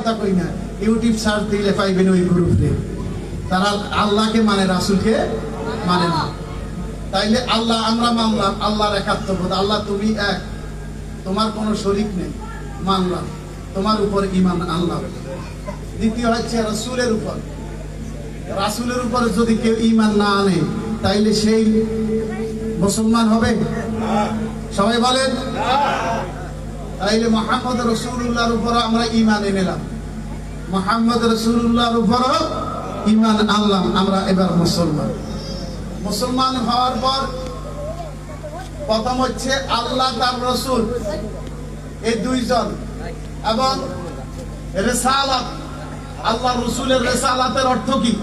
কথা কই না, ইউটিউব সার্চ দিলে পাইবেন ওই গ্রুপে। তারা আল্লাহকে মানে, রাসূলকে মানে না। তাইলে আল্লাহ আমরা মানলাম, আল্লাহর একাত্মবোধ, আল্লাহ তুমি এক, তোমার কোনো শরীক নেই, মানলাম, তোমার উপর ঈমান আনলাম। দ্বিতীয় হচ্ছে রাসূলের উপর। রাসূলের উপর যদি কেউ ঈমান না আনে তাইলে সেই মুসলমান হবে? সবাই বলেন। তাইলে মুহাম্মদ রাসূলুল্লাহর উপর আমরা ঈমান এনেলাম, মুহাম্মদ রাসূলুল্লাহর উপর ঈমান আনলাম, আমরা এবার মুসলমান। মুসলমান হওয়ার পর প্রথম হচ্ছে আল্লাহ তার রাসূল এই দুইজন, এবং রিসালাত। আল্লাহ রাসূলের রিসালাতের অর্থ কি?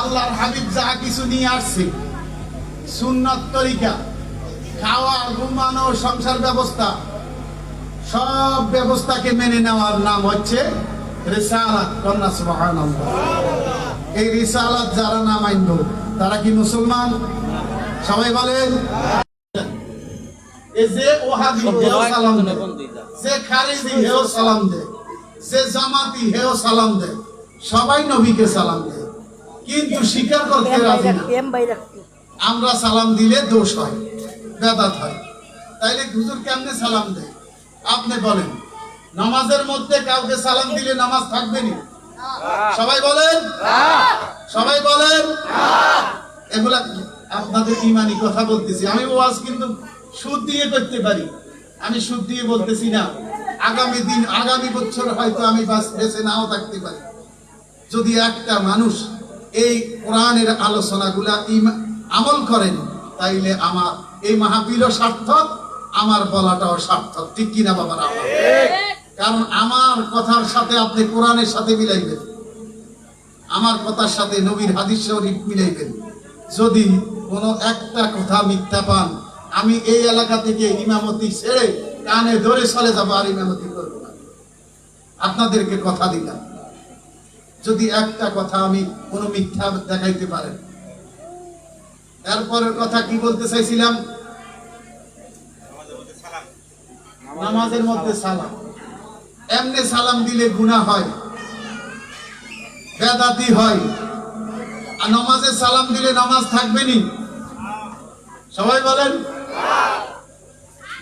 আল্লাহর হাবিব যা কিছু নিয়ে আসছে, সুন্নাত তরিকা, খাওয়া, ঘুমানো, সংসার ব্যবস্থা, সব ব্যবস্থাকে মেনে নেওয়ার নাম হচ্ছে রিসালাত। কন্যা সুবহানাল্লাহ। এই রিসালাত যারা না মানব তারা কি মুসলমান? সবাই বলেন। এই যে ওহাবি হেও সালাম দেয়, যে খারিজি হেও সালাম দেয়, যে জামাতি হেও সালাম দেয়, সবাই নবীকে সালাম দেয়, কিন্তু স্বীকার করতে রাজি না। আমরা সালাম দিলে দোষ হয়, বেদাত হয়। তাইলে হুজুর কেমনে সালাম দেয় আপনি বলেন? নামাজের মধ্যে কাউকে সালাম দিলে নামাজ থাকবে না? সবাই বলেন, সবাই বলেন। এগুলা আপনাদের ঈমানি কথা বলতেছি আমি। ওয়াজ কিন্তু সুদ দিয়ে করতে পারি, আমি সুদ দিয়ে বলতেছি না। আগামী দিন, আগামী বছর হয়তো আমি বেঁচে নাও থাকতে পারি। যদি একটা মানুষ এই কোরআনের আলোচনাগুলা আমল করেন, তাইলে আমার এই মাহফিলও সার্থক, আমার বলাটাও সার্থক। ঠিক কিনা বাবারা? কারণ আমার কথার সাথে আপনি কোরআনের সাথে মিলাইবেন, আমার কথার সাথে নবীর হাদিস শরীফ মিলাইবেন। যদি কোনো একটা কথা মিথ্যা পান, আমি এই এলাকা থেকে ইমামতি ছেড়ে কানে ধরে চলে যাবো, আর ইমামতি করবো না। আপনাদেরকে কথা দিলাম, যদি একটা কথা আমি কোনো মিথ্যা দেখাইতে পারেন। এরপরের কথা কি বলতে চাইছিলাম? নামাজের মধ্যে সালাম। এমনি সালাম দিলে গুনাহ হয়, বেদাতি হয়। আর নামাজে সালাম দিলে নামাজ থাকবে নি? সবাই বলেন।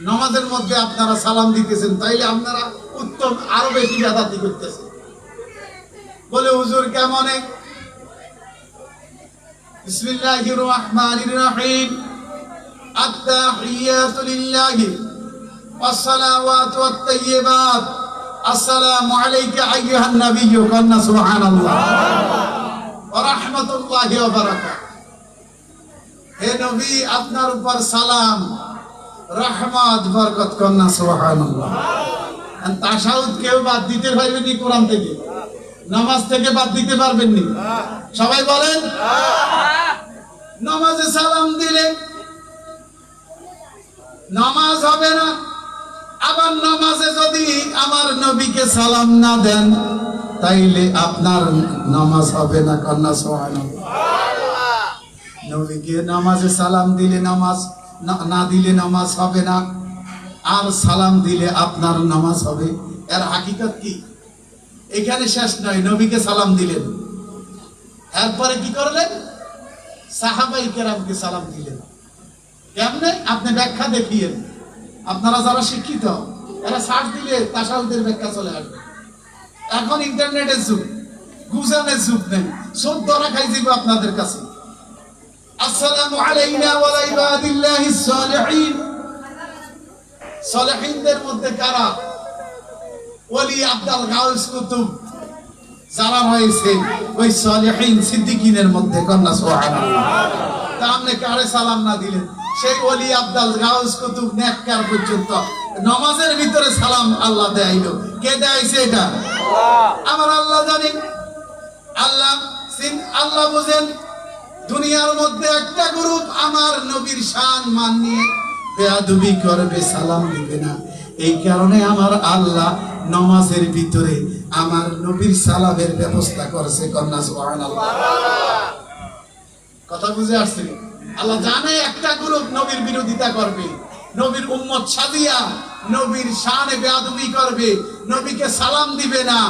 নামাজের মধ্যে আপনারা সালাম দিতেছেন, তাইলে আপনারা উত্তম, আরো বেশি বেদাতি করতেছেন। বলে হুজুর কেমনে? বিসমিল্লাহির রহমানির রহিম। আত-তাহিয়াতু লিল্লাহি ওয়াস-সালাওয়াতু ওয়াত-তাইয়্যিবাত। আসসালামু আলাইকা আইয়ুহান নাবিয়্যু। কন্না সুবহানাল্লাহ ওয়া রাহমাতুল্লাহি ওয়া বারাকাতুহু। হে নবী, আপনার উপর সালাম, রহমত, বরকত। কন্না সুবহানাল্লাহ। আর তাশাহুদ কেউ বাদ দিতে পারবেন নি কোরআন থেকে? নামাজ থেকে বাদ দিতে পারবেন নি? সবাই বলেন। নামাজে সালাম দিলে নামাজ হবে না। আবার নামাজে যদি আমার নবীকে সালাম না দেন, তাইলে আপনার নামাজ হবে না। কন্যা সুবহানাল্লাহ। নবীকে নামাজে সালাম দিলে নামাজ, না দিলে নামাজ হবে না, আর সালাম দিলে আপনার নামাজ হবে। এর হাকিকত কি? এখানে শেষ নয়। নবীকে সালাম দিলেন, এরপরে কি করলেন? সাহাবাই কেরামকে সালাম দিলেন। কেমনে? আপনি ব্যাখ্যা দেখিয়েন। আপনারা যারা শিক্ষিত, এরা সার্চ দিলে তাশাহুদের ব্যাখ্যা চলে আসবে। এখন ইন্টারনেটের যুগ, গুজরানের যুগ নেই, সব ধরা খাই দিব আপনাদের কাছে। আসসালামু আলাইনা ওয়া আলা ইবাদিল্লাহিস সালিহিন। সালিহিনদের মধ্যে কারা? ওলি আব্দুল গাউস কুতুব যারা রয়েছে ওই সালিহিন সিদ্দিকিনের মধ্যে। কন্যা সুবহানাল্লাহ। তা আপনি কারে সালাম না দিলেন? সেই ওলি আব্দুল গাউস কুতুব নেককার পর্যন্ত নামাজের ভিতরে সালাম আল্লাহ দেয়াইলো। কে দেয়াইছে এটা? আমার আল্লাহ জানেন। আল্লাহ বুঝেন। দুনিয়ার মধ্যে একটা গ্রুপ আমার নবীর শান মান নিয়ে বেয়াদবি করবে, সালাম দিবে না। এই কারণে আমার আল্লাহ নামাজের ভিতরে আমার নবীর সালামের ব্যবস্থা করেছে। কন্যা সুবহানাল্লাহ। কথা বুঝে আসছে? আল্লাহ জানে একটা গ্রুপ নবীর বিরোধিতা করবে, নবীর উম্মত সাজিয়া নবীর শানে বেয়াদবি করবে, নবীকে সালাম দিবে না।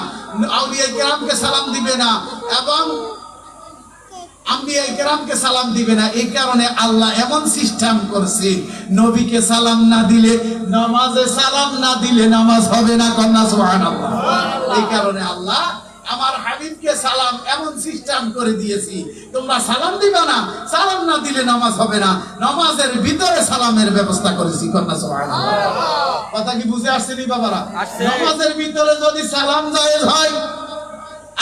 আউলিয়া কেরামকে সালাম দিবে না এবং আম্বিয়া কেরামকে সালাম দিবে না। এই কারণে আল্লাহ এমন সিস্টেম করছে, নবীকে সালাম না দিলে নামাজে সালাম না দিলে নামাজ হবে না। কন্যা সুবহানাল্লাহ। এই কারণে আল্লাহ আমার হাবিবকে সালাম এমন সিস্টেম করে দিয়েছি, তোমরা সালাম দিবে না, সালাম না দিলে নামাজ হবে না, নামাজের ভিতরে সালামের ব্যবস্থা করেছি। কন্যা সুবহানাল্লাহ। কথা কি বুঝে আসছে নি বাবারা? নামাজের ভিতরে যদি সালাম জায়েজ হয়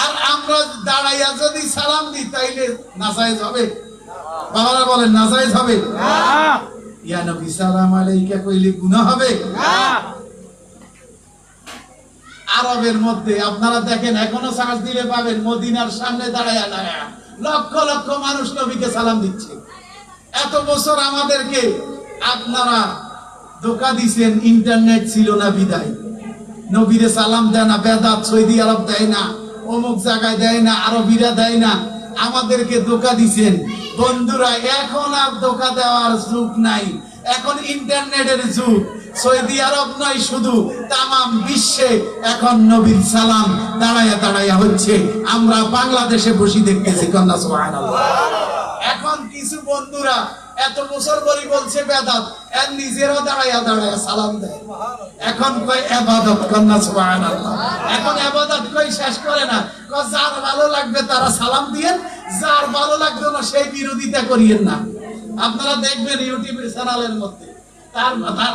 আর আমরা দাঁড়াইয়া যদি সালাম দিই তাইলে নাজায়েজ হবে? বাবারা বলেন নাজায়েজ হবে? ইয়া নবী সালাম আলাইকা কইলে গুনাহ হবে? আরবের মধ্যে আপনারা দেখেন এখনো সালাত দিলে পাবেন মদিনার সামনে দাঁড়ায়া দাঁড়ায়া লক্ষ লক্ষ মানুষ নবীকে সালাম দিচ্ছে। এত বছর আমাদেরকে আপনারা ধোঁকা দিছেন, ইন্টারনেট ছিল না বিদায় নবীরে সালাম দেয় না, বেদাত সৌদি আরব দেয় না, অমুক জায়গায় দেয় না, আরবিরা দেয় না, আমাদেরকে ধোঁকা দিছেন। বন্ধুরা এখন আর ধোঁকা দেওয়ার যুগ নাই, এখন ইন্টারনেটের যুগ। সৌদি আরব নয় শুধু, তামাম বিশ্বে এখন নবীর সালাম দাঁড়ায়া দাঁড়ায়া হচ্ছে। আমরা বাংলাদেশে বসে দেখতেছি। কন্যা সুবহানাল্লাহ। এখন কিছু বন্ধুরা এত বছর ধরে বলছে বেদাত, এর নিজেরাও দাঁড়ায়া দাঁড়ায়া সালাম দেয়। এখন কয় ইবাদত। কন্যা সুবহানাল্লাহ। এখন ইবাদত কই শেষ করে না, কয় যার ভালো লাগবে তারা সালাম দিয়েন, যার ভালো লাগবে না সেই বিরোধিতা করিয়েন না। আপনারা দেখবেন ইউটিউব চ্যানেলের মধ্যে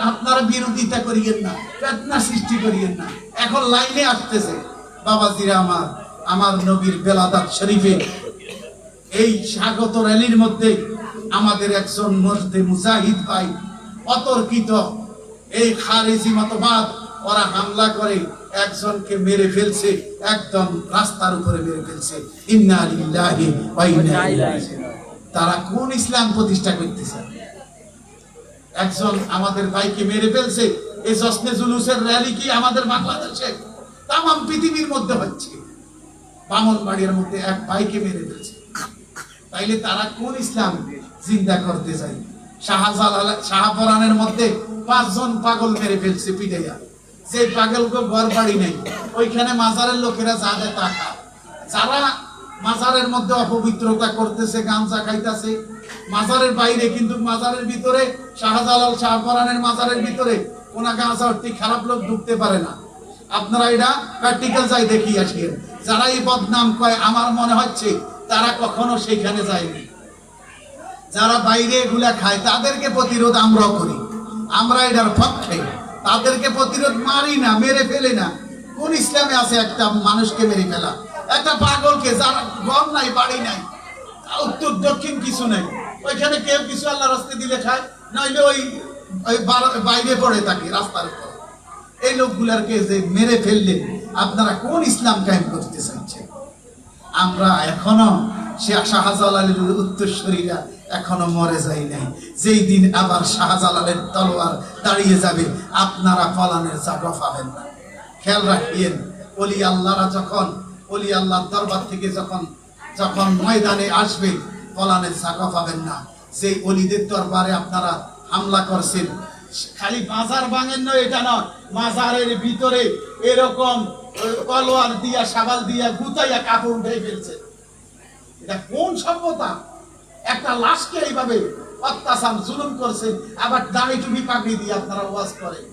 আপনারা বিরোধিতা করিয়েন না, ফিতনা সৃষ্টি করিয়েন না। এখন লাইনে আসতেছে বাবাজিরা আমার নবীর বেলাদাত শরীফে এই স্বাগত র্যালির মধ্যে আমাদের একজন মর্দে মুজাহিদ ভাই অতর্কিত এই খারিজি মতবাদ ওরা হামলা করে একজনকে মেরে ফেলছে, একদম রাস্তার উপরে মেরে ফেলছে। ইন্না লিল্লাহি ওয়া ইন্না ইলাইহি রাজিউন। তারা কোন ইসলাম প্রতিষ্ঠা করতেছে? একজন আমাদের ভাইকে মেরে ফেলছে। এই জশ্নে জুলুসের র্যালি কি আমাদের বাংলাদেশে? তামাম পৃথিবীর মধ্যে হচ্ছে। ব্রাহ্মণবাড়িয়ার মধ্যে এক ভাইকে মেরে ফেলছে। তাইলে তারা কোন ইসলাম জিন্দা করতে চায়? শাহপরানের মধ্যে 5 জন পাগল মেরে ফেলছে পিটাইয়া। যে পাগলকে ঘর বাড়ি নেই, ওইখানে মাজারের লোকেরা যাদের টাকা, যারা মাজারের মধ্যে অপবিত্রতা করতেছে, গাঁজা খাইতেছে মাজারের বাইরে, কিন্তু মাজারের ভিতরে শাহজালাল শাহপরানের মাজারের ভিতরে কোন গাঁজা অতি খারাপ লোক ঢুকতে পারে না। আপনারা এটা প্র্যাকটিক্যাল যাই দেখি আসেন। যারা এই বদনাম কয় আমার মনে হচ্ছে তারা কখনো সেখানে যায়নি। যারা বাইরে এগুলা খায় তাদেরকে প্রতিরোধ আমরাও করি, আমরা এটার পক্ষে। তাদেরকে প্রতিরোধ মারি না, মেরে ফেলে না। কোন ইসলামে আছে একটা মানুষকে মেরে ফেলা? একটা পাগলকে, যারা ঘর নাই, বাড়ি নাই, উত্তর দক্ষিণ কিছু নাই, ওইখানে কেউ কিছু আল্লাহ রাস্তায় দিলে খায়, নইলে ওই বাইরে পড়ে থাকে রাস্তার উপর। এই লোকগুলারকে যে মেরে ফেললেন, আপনারা কোন ইসলাম কায়েম করতে চাইছেন? আমরা এখনো শাহজালালের উত্তরসূরিরা এখনো মরে যায় নাই। যেই দিন আবার শাহজালালের তলোয়ার দাঁড়িয়ে যাবে, আপনারা ফলানের জায়গা পাবেন না। খেয়াল রাখিয়েন, ওলি আল্লাহরা যখন ওলি আল্লাহর দরবার থেকে যখন ময়দানে আসবে, ফলানের জায়গা পাবেন না। সেই অলিদের দরবারে আপনারা হামলা করছেন, খালি মাজার ভাঙেন নয়, এটা নয়, মাজারের ভিতরে এরকম তলোয়ার দিয়া, শাবাল দিয়া গুতাইয়া কাপড় উঠে ফেলছে। এটা কোন সভ্যতা? একটা লাশকে এইভাবে অত্যাচার জুলুম করছে, আবার দাড়ি টুপি পাগড়ি দিয়ে আপনারা ওয়াজ করেন।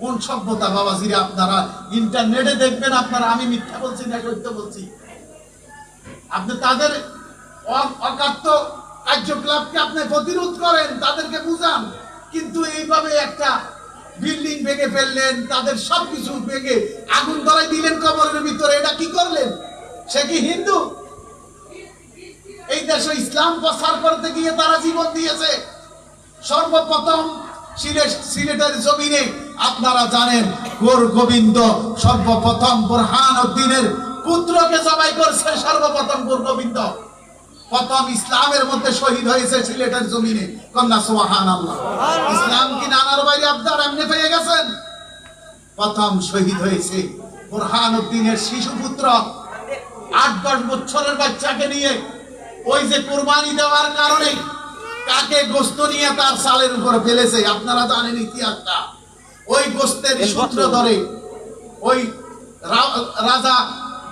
কোন সভ্যতা বাবাজিরা? আপনারা ইন্টারনেটে দেখবেন, আপনারা, আমি মিথ্যা বলছি না সত্য বলছি, আপনি তাদের অকাত্য কার্যকলাপকে আপনি প্রতিরোধ করেন, তাদেরকে বুঝান। কিন্তু এইভাবে একটা বিল্ডিং ভেঙে ফেললেন, তাদের সবকিছু ভেঙে আগুন ধরাই দিলেন কবরের ভিতরে। এটা কি করলেন? সে কি হিন্দু? এই দেশে ইসলাম প্রচার করতে গিয়ে তারা জীবন দিয়েছে। সর্বপ্রথম সিলেটের জমিনে আপনারা জানেন, গোর গোবিন্দ সর্বপ্রথম বুরহানুদ্দিনের পুত্রকে জবাই করছে। সর্বপ্রথম গোর গোবিন্দ প্রথম ইসলামের মধ্যে শহীদ হয়েছে সিলেটের জমিনে। কন্যা সুবহানাল্লাহ। ইসলাম কি নানার বাইরে আপনারা এমনি পেয়ে গেছেন? প্রথম শহীদ হয়েছে বুরহানুদ্দিনের শিশুপুত্র, 8-10 বছরের বাচ্চাকে নিয়ে। ওই যে কুরবানি দেওয়ার কারণে কাকে গোস্ত নিয়ে তার সালের উপরে ফেলেছে, আপনারা জানেন ইতিহাসটা। ওই গোস্তের সূত্র ধরে ওই রাজা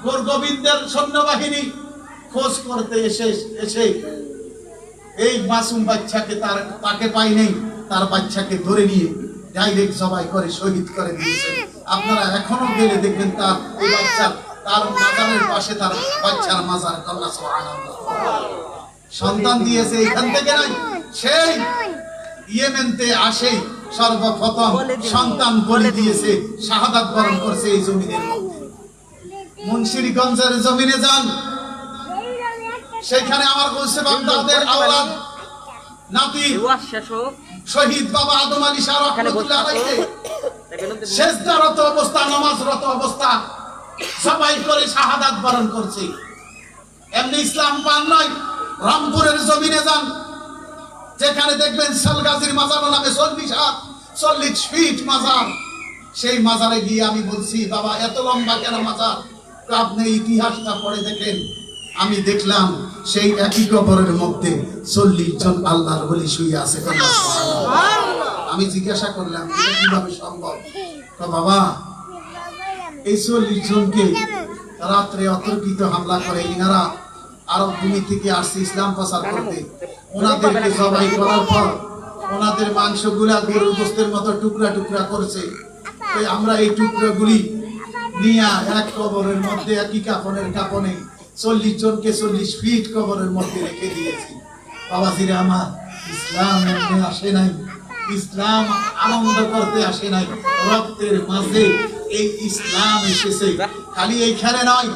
গোরগোবিন্দের সৈন্যবাহিনী খোঁজ করতে এসে এই মাসুম বাচ্চাকে তাকে পাই নেই, তার বাচ্চাকে ধরে নিয়ে ডাইরেক্ট জবাই করে শহীদ করে দিয়েছে। আপনারা এখনো গেলে দেখবেন তার এই বাচ্চার তার মাজারের পাশে তার বাচ্চার মাজার। আল্লাহ সুবহানাল্লাহ। সন্তান দিয়েছে এখান থেকে নয়, সেই ইয়েমেনতে আসে সর্বপ্রথম সন্তান বলি দিয়েছে, শাহাদাত বরণ করছে এই জমিনের মধ্যে। মুন্সিরগঞ্জের জমিনে যান, সেখানে আমার বলছে বাগদাদের আওলাদ নাতি শহীদ বাবা আদম আলী শাহ রাহমাতুল্লাহ আলাইহি সেজদারত অবস্থা, নামাজরত অবস্থা সবাই করে শাহাদাত বরণ করছে। এমনি ইসলাম পান নয়, রংপুরের জমিনে যান, যেখানে দেখবেন সালগাজীর মাজার নামে 40 ফিট মাজার। সেই মাজারে গিয়ে আমি বলছি, বাবা এত লম্বা কেন মাজার? আপনি ইতিহাসটা পড়ে দেখেন। আমি দেখলাম সেই একই কবরের মধ্যে 40 জন আল্লাহর ওলি শুয়ে আছে। আমি জিজ্ঞাসা করলাম এটা কিভাবে সম্ভব? বাবা এই 40 জনকে রাত্রে অতর্কিত হামলা করে ইনারা আরব ভূমি থেকে আসছে ইসলাম প্রচার করতে। ওনাদেরকে জবাই করার পর ওনাদের মাংসগুলা গরুর গোশতের মতো টুকরা টুকরা করছে। আমরা এই টুকরাগুলি নিয়ে এক কবরের মধ্যে একই কাপনে 40 জনকে 40 ফিট কবরের মধ্যে রেখে দিয়েছি। বাবাজিরে আমার, ইসলাম এমনি আসে নাই, ইসলাম আনন্দ করতে আসে নাই, রক্তের মাঝে এই ইসলাম এসেছে। খালি এইখানে নয়,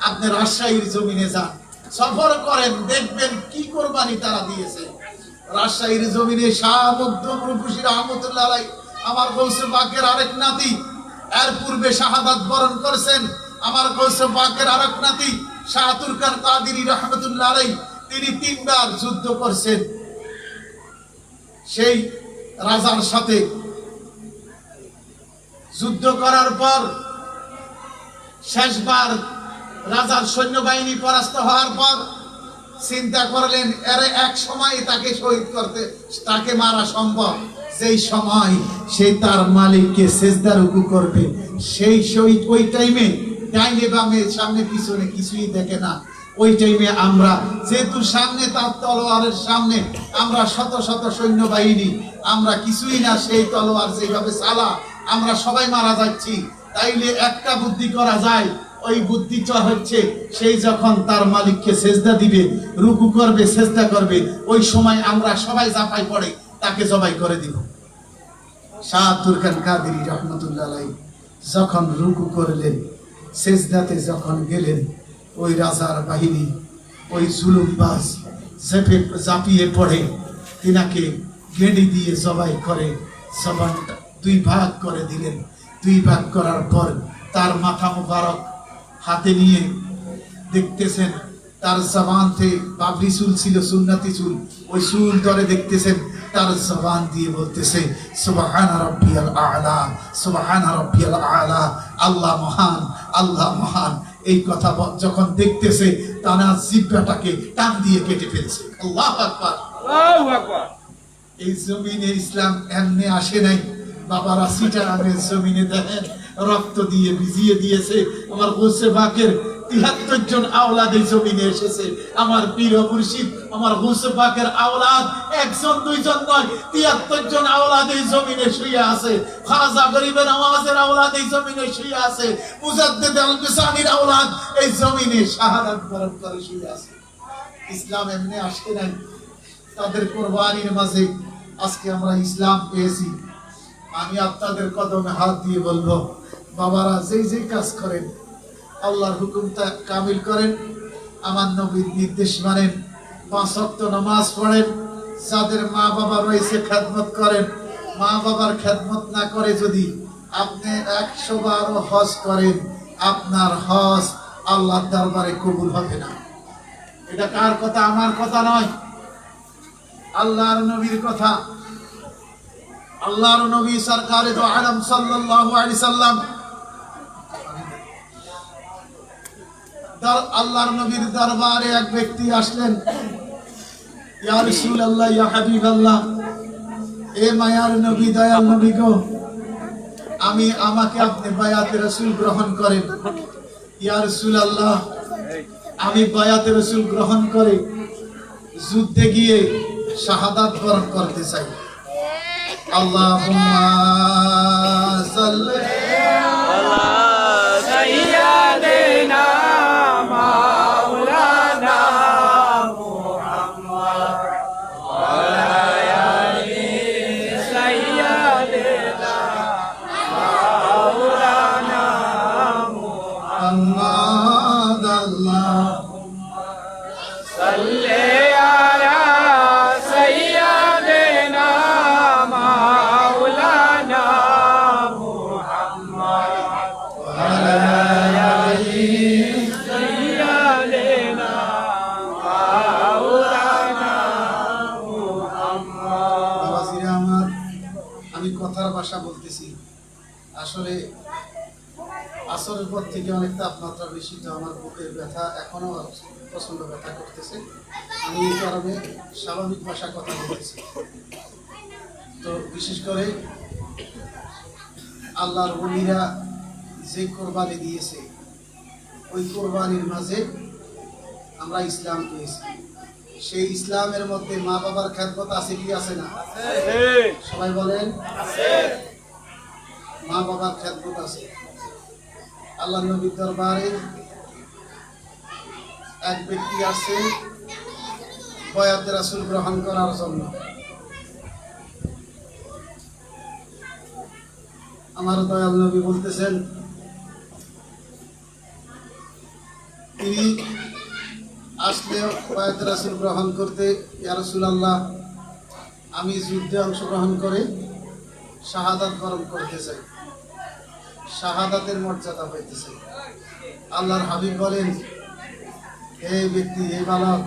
আপনি রাজশাহীর জমিনে যান, সফর করেন, দেখবেন কি কোরবানি তারা দিয়েছে। রাজশাহীর জমিনে শাহ মখদুম রূপসী রহমতুল্লাহ আলাইহি আমার গৌসে পাকের আরেক নাতি, এর পূর্বে শাহাদাত বরণ করেছেন আমার গৌসে পাকের আরেক নাতি শাহ তুরকান কাদেরী রহমতুল্লাহ আলাইহি। তিনি 3 বার যুদ্ধ করছেন সেই রাজার সাথে। যুদ্ধ করার পর শেষবার রাজার সৈন্যবাহিনী পরাস্ত হওয়ার পর চিন্তা করলেন এর এক সময় তাকে শহীদ করতে, তাকে মারা সম্ভব। যেই সময় সে তার মালিককে সেজদা রুকু করবে, সেই শহীদ ওই টাইমে ডাইনে বামে সামনে পিছনে কিছুই দেখে না। ওই টাইমে আমরা যেহেতু সামনে তার তলোয়ারের সামনে আমরা শত শত সৈন্যবাহিনী, আমরা কিছুই না, সেই তলোয়ার যেভাবে চালা আমরা সবাই মারা যাচ্ছি। তাইলে একটা বুদ্ধি করা যায়, ওই বুদ্ধিটা হচ্ছে সেই যখন তার মালিককে সেজদা দিবে, রুকু করবে, সেজদা করবে, ওই সময় আমরা সবাই জাপাই পড়ে তাকে জবাই করে দিব। শাহ তুরকান কাদেরী রহমতুল্লাহ আলাইহি যখন রুকু করলেন, সেজদাতে যখন গেলেন, ওই রাজার বাহিনী ওই জুলুমবাজ ঝাঁপিয়ে পড়ে তিনাকে গেঁড়ি দিয়ে জবাই করে জবানটা 2 ভাগ করে দিলেন। 2 ভাগ করার পর তার মাথা মুবারক হাতে নিয়ে দেখতেছেন তার জবান থেকে বাবরি চুল ছিল, সুন্নতি চুল, ওই চুল ধরে দেখতেছেন তার জবান দিয়ে বলতেছে সুবহান রাব্বিয়াল আ'লা, সুবহান রাব্বিয়াল আ'লা, আল্লাহ মহান, আল্লাহ মহান। এই কথা যখন দেখতেছে তারা জিহ্বাটাকে টান দিয়ে কেটে ফেলছে। আল্লাহু আকবার, আল্লাহু আকবার। এই জমিনে ইসলাম এমনি আসে নাই বাবারা। সিটারামের জমিনে দেখেন রক্ত দিয়ে ভিজিয়ে দিয়েছে আমার গৌসে পাকের 73 জন আওলাদ এই জমিনে এসেছে। আমার পীর ও মুর্শিদ আমার গৌসে পাকের আওলাদ 1 জন 2 জন নয়, 73 জন আওলাদ এই জমিনে শুয়ে আছে। খাজা গরিবের নওয়াজের আওলাদ এই জমিনে শুয়ে আছে। মুজাদ্দিদ আল-বিসানির আওলাদ এই জমিনে শাহাদাত বরণ করে শুয়ে আছে। ইসলাম এমনি আসে নাই, তাদের কুরবানির মাঝে আজকে আমরা ইসলাম পেয়েছি। আমি আপনাদের কদমে হাত দিয়ে বলবো, বাবারা যেই কাজ করেন আল্লাহর হুকুমটা কামিল করেন, আমার নবীর নির্দেশ মানেন, 5 ওয়াক্ত নামাজ পড়েন, যাদের মা বাবা রয়েছে খেদমত করেন। মা বাবার খেদমত না করে যদি আপনি 100 বারও হজ করেন, আপনার হজ আল্লাহর দরবারে কবুল হবে না। এটা কার কথা? আমার কথা নয়, আল্লাহর নবীর কথা। আল্লাহর নবী সরকারে দো আলম সাল্লাল্লাহু আলাইহি সাল্লাম, আল্লাহর নবীর দরবারে এক ব্যক্তি আসলেন, ইয়া রাসূলুল্লাহ, ইয়া হাবিবাল্লাহ, এ মায়ার নবী, দয়াল নবী গো, আমাকে আপনি বায়াতে রাসূল গ্রহণ করেন। ইয়া রাসূলুল্লাহ, আমি বায়াতে রাসূল গ্রহণ করে যুদ্ধে গিয়ে শাহাদাত বরণ করতে চাই। আল্লাহুম্মা সাল্লি আলা সাইয়্যিদিনা মাওলানা মুহাম্মদ ওয়া আলা আলি সাইয়্যিদিনা মাওলানা মুহাম্মদ। আল্লাহুম্মা সাল্লি আলা সাইয়্যিদিনা মাওলানা মুহাম্মদ ওয়া আলা আলি সাইয়্যিদিনা মাওলানা মুহাম্মদ। বাবাজিরা আমার, আমি কথার ভাষা বলতেছি। আসলে আসরের পর থেকে অনেক তাপমাত্রা বেশি, তো আমার বুকের ব্যথা এখনো প্রচন্ড ব্যথা করতেছে। আমি এই কারণে স্বাভাবিক ভাষা কথা বলতেছি। তো বিশেষ করে আল্লাহর ওলিরা যে কোরবানি দিয়েছে, ওই কোরবানির মাঝে আমরা ইসলাম পেয়েছি। সেই ইসলামের মধ্যে মা বাবার খেদমত আছে কি আছে না? সবাই বলেন মা বাবার খেদমত আছে। আল্লাহ নবীর দরবারে এক ব্যক্তি আছে বায়াতে রাসূল গ্রহণ করার জন্য। আমার দয়াল নবী বলতেছেন, তিনি আসলে বায়াতে রাসূল গ্রহণ করতে, ইয়া রাসূলুল্লাহ, আমি যুদ্ধে অংশগ্রহণ করে শাহাদাত বরণ করতে চাই, শাহাদাতের মর্যাদা পাইতে চাই। আল্লাহর হাবিব বলেন, হে ব্যক্তি, হে বালক,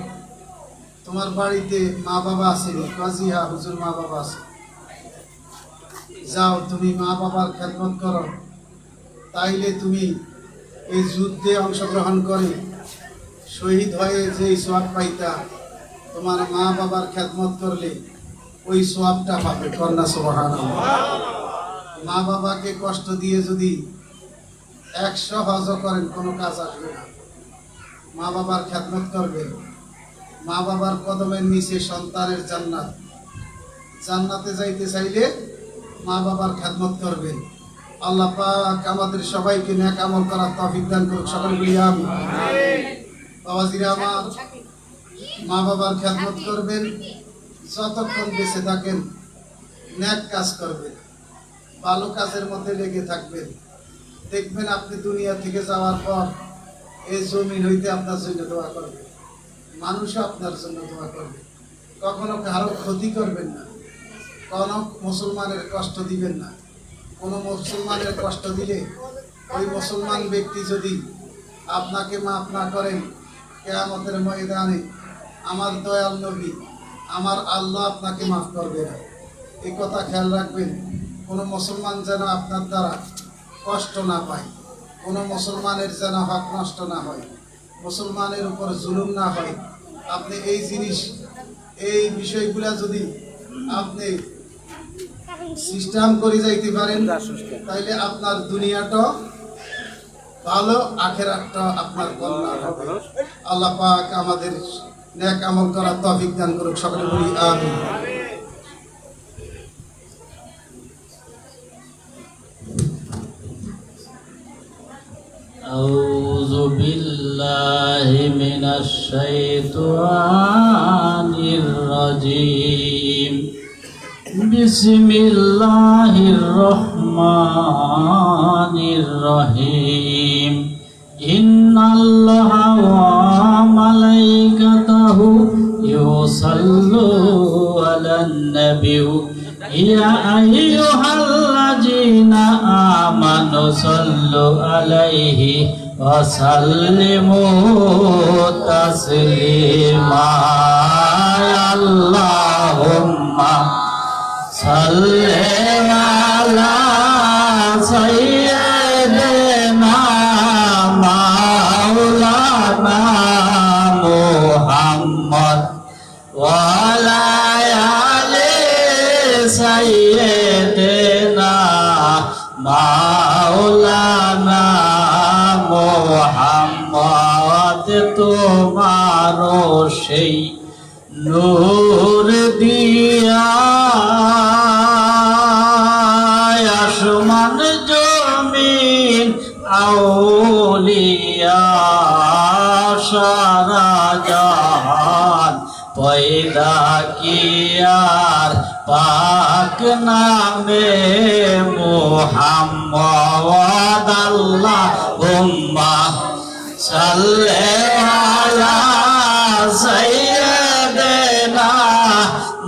তোমার বাড়িতে মা বাবা আসেনি? কাজী হ্যাঁ হুজুর, মা বাবা আছে। যাও, তুমি মা বাবার খেদমত করো, তাইলে তুমি এই যুদ্ধে অংশগ্রহণ করে শহীদ হয়ে যে সওয়াব পাইতা, তোমার মা বাবার খেদমত করলে ওই সওয়াবটা পাবে। কন্যা সুবহানাল্লাহ। মা বাবাকে কষ্ট দিয়ে যদি 100 হজ করেন, কোনো কাজ আসবে না। মা বাবার খেদমত করবেন। মা বাবার কদমের নিচে সন্তানের জান্নাত। জান্নাতে যাইতে চাইলে মা বাবার খেদমত করবেন। আল্লাহ পাক আমাদের সবাইকে নেক আমল করার তৌফিক দান করুক। সকলে বলি আমিন। বাবাজিরা আমার, মা বাবার খেদমত করবেন, যতক্ষণ বেঁচে থাকেন নেক কাজ করবেন, ভালো কাজের মধ্যে লেগে থাকবেন। দেখবেন আপনি দুনিয়া থেকে যাওয়ার পর এই জমিন হইতে আপনার জন্য দোয়া করবে, মানুষও আপনার জন্য দোয়া করবে। কখনো কারো ক্ষতি করবেন না, কোনো মুসলমানের কষ্ট দিবেন না। কোনো মুসলমানের কষ্ট দিলে ওই মুসলমান ব্যক্তি যদি আপনাকে মাফ না করেন, কিয়ামতের ময়দানে আমার দয়াল নবী, আমার আল্লাহ আপনাকে মাফ করবে না। এই কথা খেয়াল রাখবেন। কোনো মুসলমান যেন আপনার দ্বারা কষ্ট না পায়, কোনো মুসলমানের যেন হক নষ্ট না হয়, মুসলমানের উপর জুলুম না হয়। আপনি এই জিনিস, এই বিষয়গুলা যদি আপনি সিস্টেম করে যাইতে পারেন, তাইলে আপনার দুনিয়াটা ভালো, আখিরাতটা আপনার কল্যাণ হবে। আল্লাহ পাক আমাদের নেক আমল করার তৌফিক দান করুক। সকলে বলি আমিন। أعوذ بالله من الشيطان الرجيم. بسم الله الرحمن الرحيم. إن الله وملائكته يصلون على النبي يا أيها الذين آمنوا صلوا عليه وسلموا تسليما. اللهم صل على سيدنا مولانا محمد وعلى آل سيدنا মোহাম্মদ তোমার সেই নূর দিয়া আসমান জমিন আউলিয়া সারা জাহান পয়দা কিয়ার পাক নামে মুহাম্মদ আল্লাহুম্মা সাল্লি আলা সাইয়্যিদিনা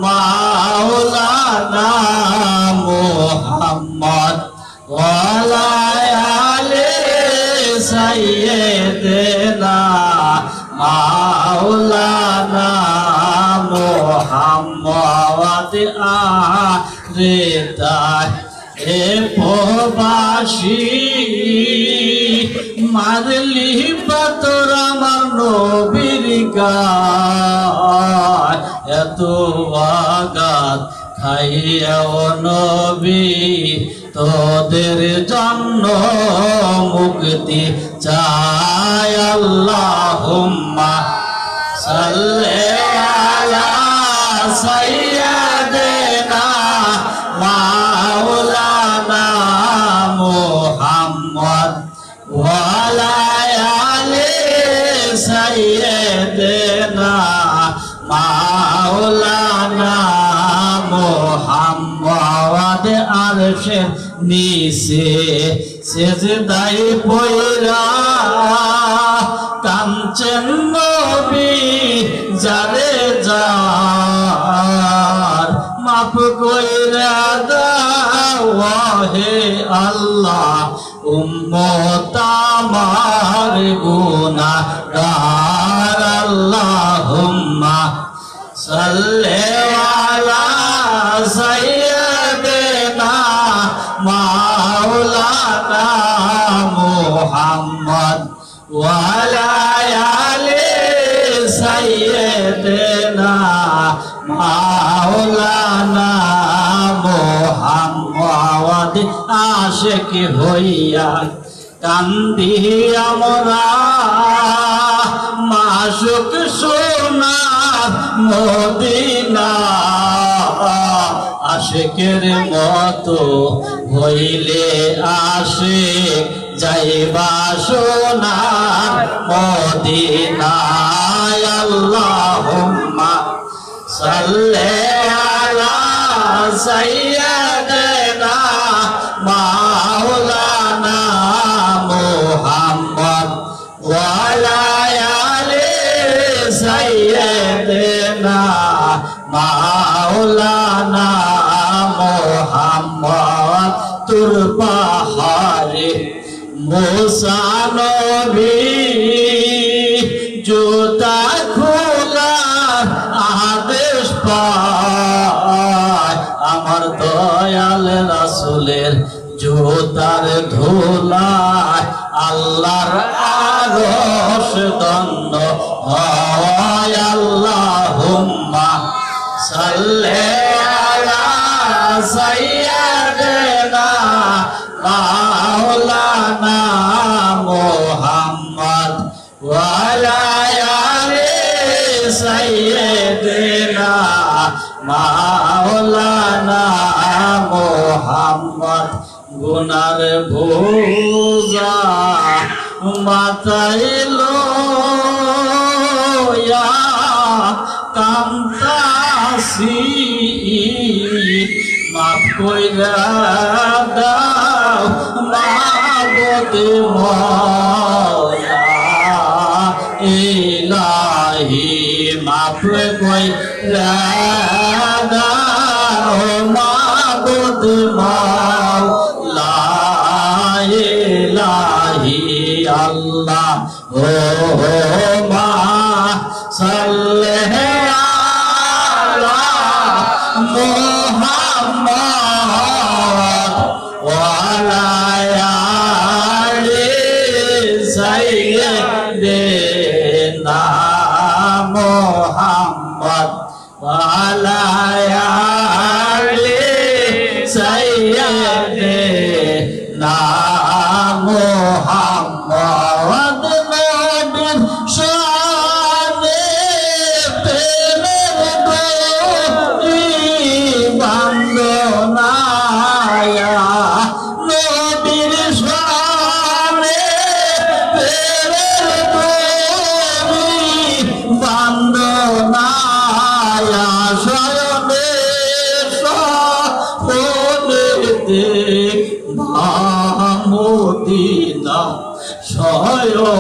মাওলানা মুহাম্মদ ওয়া আলা আলি সাইয়্যিদিনা মাওলানা মুহাম্মদ আরেতায় এ প্রবাসী মারলি পাতর আমার নবীর গায় এত আঘাত খাইয়াও নবী তোদের জন্য মুক্তি চাই আল্লাহুম্মা সাল্লি আলা সাইয়্যিদিনা মাওলানা মুহাম্মদ ওয়া আলা আলি সাইয়্যিদিনা মাওলানা মুহাম্মদ আরশের নিচে সেজদায় পয়রা কাঞ্চন নবী যারে যার মাফ কইরা দাও হে আল্লাহ উম্মত আমার গুনাহগার আল্লাহুম্মা সাল্লি আলা সাইয়্যিদিনা মাওলানা মুহাম্মদ ওয়া আলা আলি সাইয়্যিদিনা মাওলানা মুহাম্মদ আশিক হইয়া কান্দি আমরা মাসুক সোনার মদিনা আশিকের মতো হইলে আশিক যাইবা সোনার মদিনায় আল্লাহুম্মা সাল্লি আলা সাইয়্যিদিনা মাওলানা মুহাম্মদ ওয়া আলা আলি সাইয়্যিদিনা মাওলানা মুহাম্মদ তোর পাহাড়ে মুসা নবী জুতা খোলার আদেশ পায় আমার দয়াল রাসূলের জুতার ধুলায় আল্লাহর আরশ দণ্ড হয় আল্লাহুম্মা সাল্লি আলা সাইয়্যিদিনা মাওলানা মুহাম্মদ ওয়া আলা আলি সাইয়্যিদিনা মাওলানা মুহাম্মদ গুনার বোঝা মাথায় লইয়া কান্তাসি মাফ কইরা দাও মাবুদ মওলা ইলাহি মাফ কইরা দাও মাবুদ মওলা ইলাহি আল্লাহ ও মা সাল্লি আলা মুহাম্মদ ওয়া আলা আলি সাইয়্যিদিনা মুহাম্মদ ওয়া আলা আলি সাইয়্যিদিনা মুহাম্মদ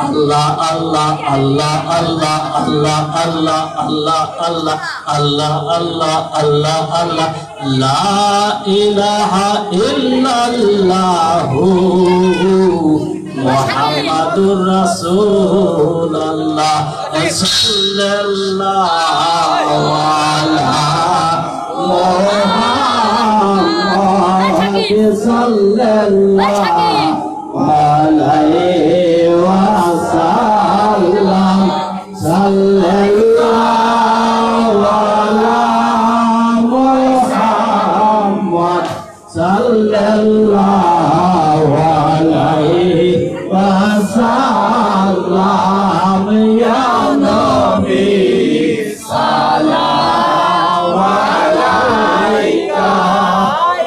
আল্লাহ আল্লাহ আল্লাহ আল্লাহ আল্লাহ আল্লাহ আল্লাহ আল্লাহ আল্লাহ আল্লাহ আল্লাহ আল্লাহ লা ইলাহা ইল্লাল্লাহু মুহাম্মাদুর রাসূলুল্লাহ সাল্লাল্লাহু আলা মুহাম্মাদ সাল্লাল্লাহু আলাইহি ওয়াসাল্লাম সাল্লাল্লাহু আলা মুহাম্মাদ সাল্লাল্লাহু আলাইহি ওয়াসাল্লাম ইয়া নবী সালাম আলাইকা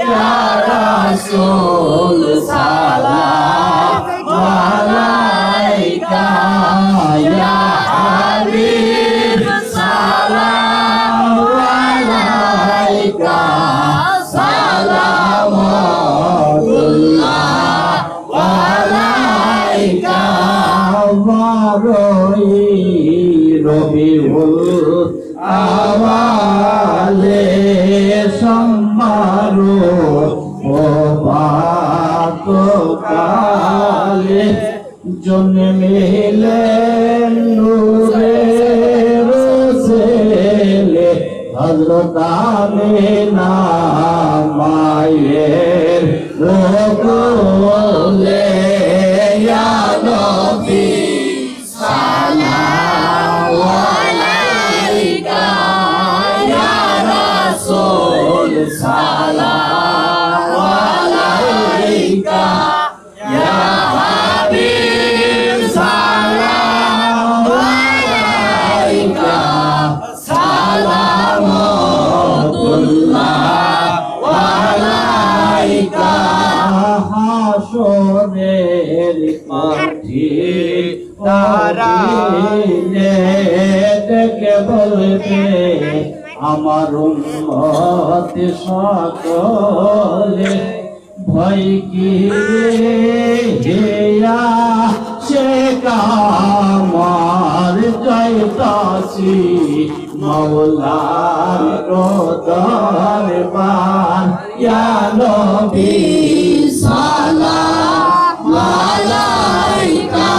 ইয়া রাসূল সালাম আলাইকা ইয়া হাবিব সালাম আলাইকা সালামুল্লাহ আলাইকা বারোই রবিউল আওয়ালে সম্মারোহ ও কালে জন্মিলেন নূরের ছেলে হযরত আমিনা মায়ের কোলে ইয়া নবী সালাম আলাইকা ইয়া রাসূল সালাম আলাইকা ইয়া হাবিব সালাম আলাইকা সালামুল্লাহ আলাইকা হাসরের মাঠে দাঁড়াইলে ডেকে বলবে আমার উম্মত সকলে ভয় কি হেয়া সে কামার যাইতাছি মওলার দরবার ইয়া নবী সালাম আলাইকা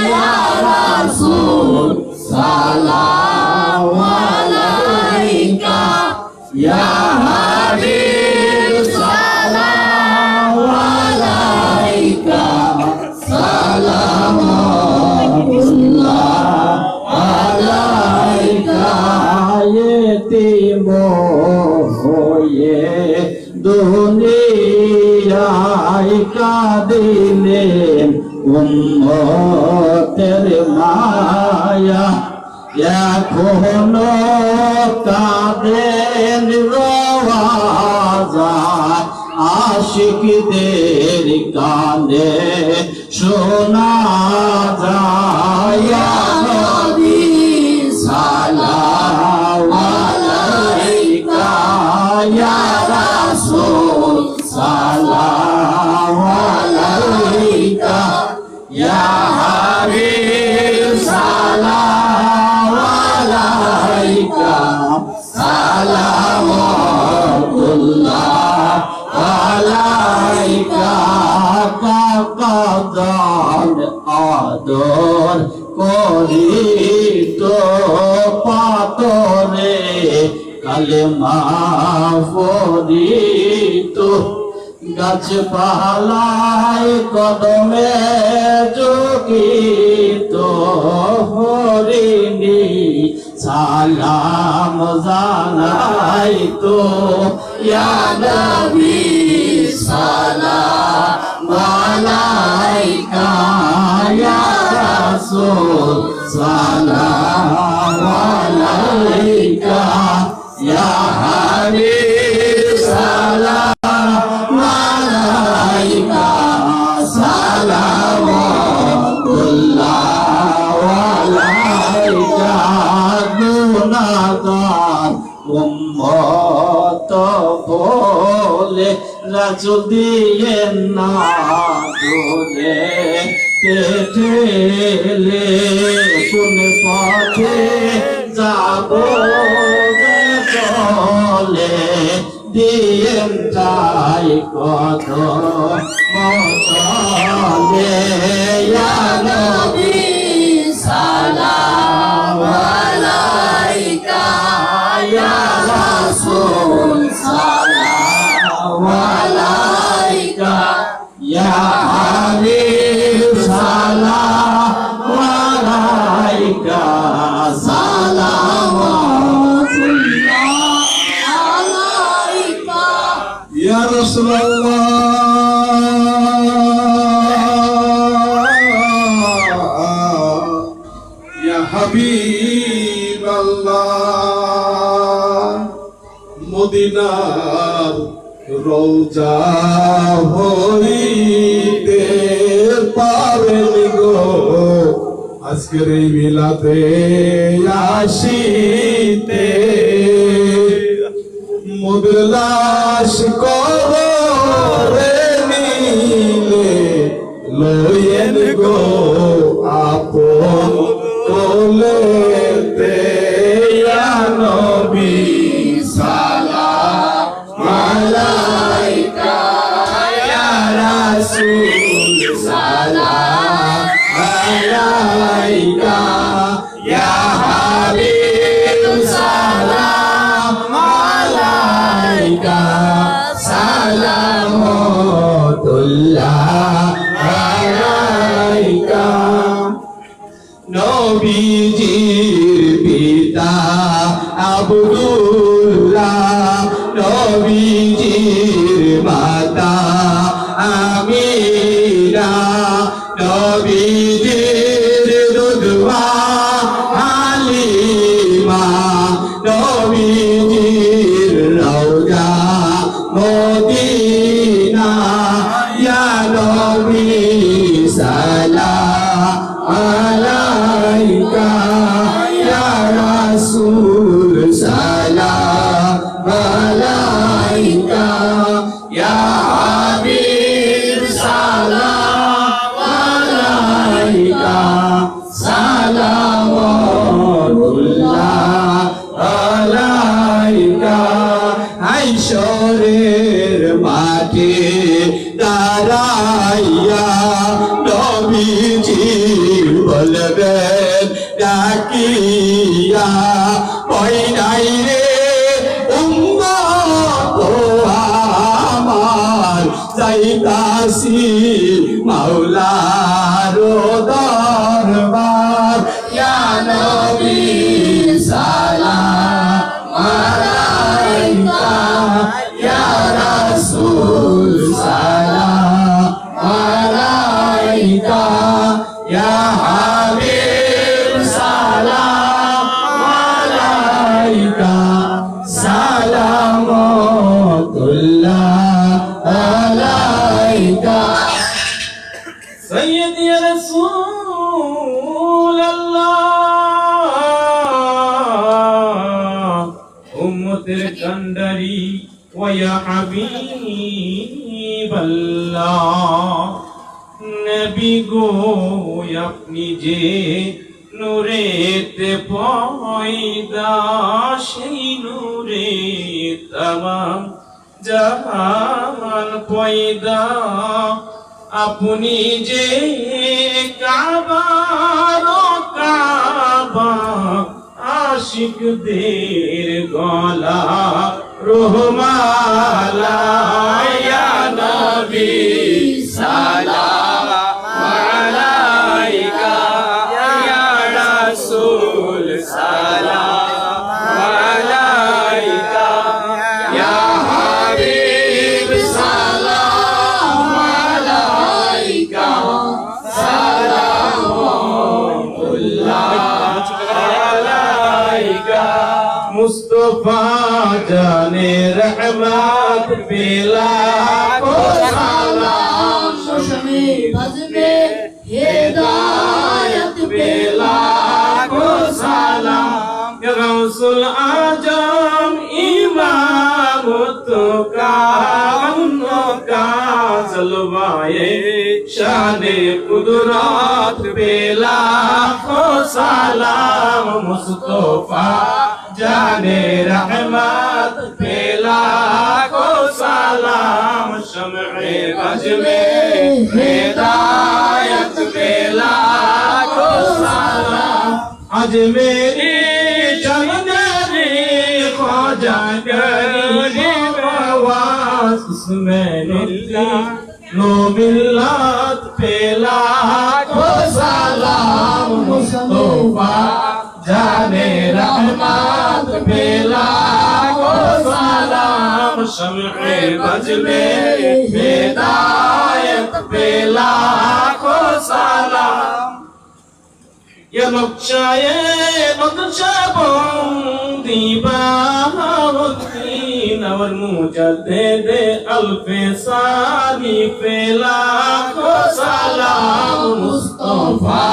ইয়া রাসূল সালাম আলাইকা ইয়া হাবিব সালাম আলাইকা সালামুল্লাহ আলাইকা ইতিম হয়ে দুনিয়ায় কাঁদিলেন উম্মতের মায়া এখনো কাঁদেন রওজা আশিকদের কানে শোনা যায় ইয়া নবী সালাম আলাইকা ইয়া রাসূল সালাম আলাইকা ইয়া হাবিব সালাম আলাইকা সালামুল্লাহ আলাইকা কাকাদান আদর করিত পাতরে কালেমা পড়িত গাছপালায় কদমে যোগিত হরিণী সালাম জানাইতো ইয়া নবী সালাম আলাইকা ইয়া রাসূল সালাম আলাইকা ইয়া হাবিব সালাম আলাইকা সালামুল্লাহ আলাইকা গুনাহগার উম্মত বলে রাজু দিয়ে না দূরে ঠেলে কোন পথে যাব চলে দিয়েন তাই কত মতলে ইয়া নবী সালাম আলাইকা ইয়া রাসূল সালাম আলাইকা ইয়া হাবিব সালাম আলাইকা সালাওয়াতুল্লাহ আলাইকা ইয়া রাসূলুল্লাহ ইয়া হাবিবাল্লাহ মদিনার রওজা হইতে পাবেন গো আজকের এই মিলাদে আসিতে মোদের লাশ কবরে নিলে লইয়েন গো আপন কোলেতে ইয়া নবী সালাম আলাইকা ইয়া রাসূল সালাম আলাইকা ইয়া হাবিব সালাম আলাইকা সালামুল্লাহ আলাইকা নবীজির পিতা আব্দুল্লাহ নবীজির মাতা আমিনা নবীজির দুধমা হালিমা নবীজির রওজা মদিনা ইয়া নবী সালাম আলাইকা ইয়া রাসূল সালাম আলাইকা ইয়া হাবিব সালাম আলাইকা সালাওয়াতুল্লাহ আলাইকা হাইশরের মাঠে দাঁড়াইয়া নবীজি বলবেন ডাকিয়া ভয় নাই রে উম্মত আমার যাইতাছি মাওলার দরবার ইয়া নবী সালাম আলাইকা ইয়া রাসূল সালাম আলাইকা ইয়া হাবিব সালাম আলাইকা সালামুল্লাহ আলাইকা সাইয়্যিদি ইয়া রাসূলুল্লাহ উম্মতের কান্ডারি ওয়া ইয়া হাবিবাল্লাহ নবী গো আপনি যে নূরেতে পয়দা সেই নূরে তামাম জাহান পয়দা আপনি যে কাবার কাবা আশিকদের গলা রহমালা ইয়া নবী সালাম আলাইকা ইয়া রাসূল সালাম আলাইকা ইয়া হাবিব সালাম আলাইকা সালামুল্লাহ আলাইকা মুস্তাফা জানে রহমত বেলা কো সালাম শোষণে বাজবে হেদায়েত বেলা কো সালাম ইয়া গাউসুল আজম ইমামত কা जलवाए शाने कुदरत पे लाखों सलाम मुस्तफा जाने रहमत पे लाखों सलाम शम्ए बज में हिदायत पे लाखों सलाम अजमेरी चमनेरी ख्वाजा गरीब आवाज इसमें नो मिल्लत पे लाखों सलाम मुस्तफा जाने रहमत पे लाखों सलाम शम्ए बज में हिदायत पे लाखों सलाम Ya nokşa bondi bahavuddin Avar mujaddede alfesani Felakho salam Mustafa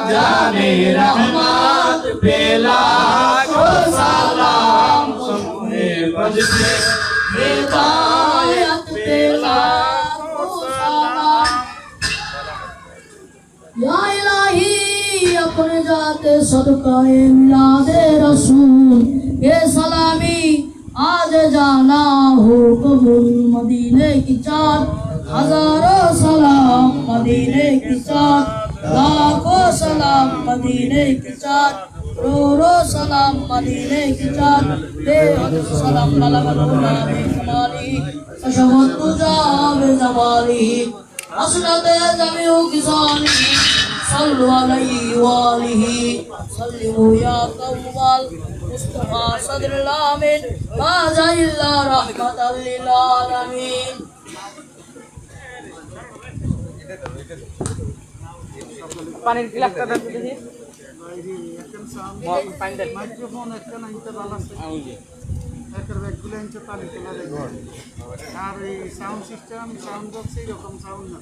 Jane rahmat Felakho salam Samhe bajte हिदायत पे लाखों सलाम या इलाही अपने जाते सदकाए मिलादे रसूल ये सलामी आज जाना हो कबूल मदीने की चाँद हजारों सलाम मदीने की चाँद लाखों सलाम मदीने की चाँद रो सलाम मदीने की चाँद बेहद सलाम बलगना बेकमाली सशवत तुजाब जमाली असलत जमीउ किसानी सल्लु अलैहि वालिहि सल्लिमु या कव्वाल मुस्तफा सदरुल आमीन माजा इल्ला रहमतल लिल आलमीन পানির গ্লাসটা দেখি দেখি মাইক্রোফোন একটা না ইতে ভালো আছে একের ব্যাগগুলো ইনতে তালি তোলা দেখো আর এই সাউন্ড সিস্টেম সাউন্ড বক্স এরকম সাউন্ড না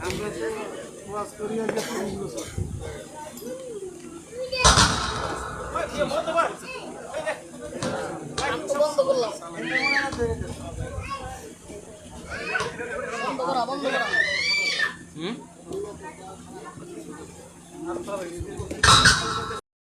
আমরা তো ওয়াজ করি আগে ফোনগুলো সব বন্ধ করলাম বন্ধ করা হুম আপনারা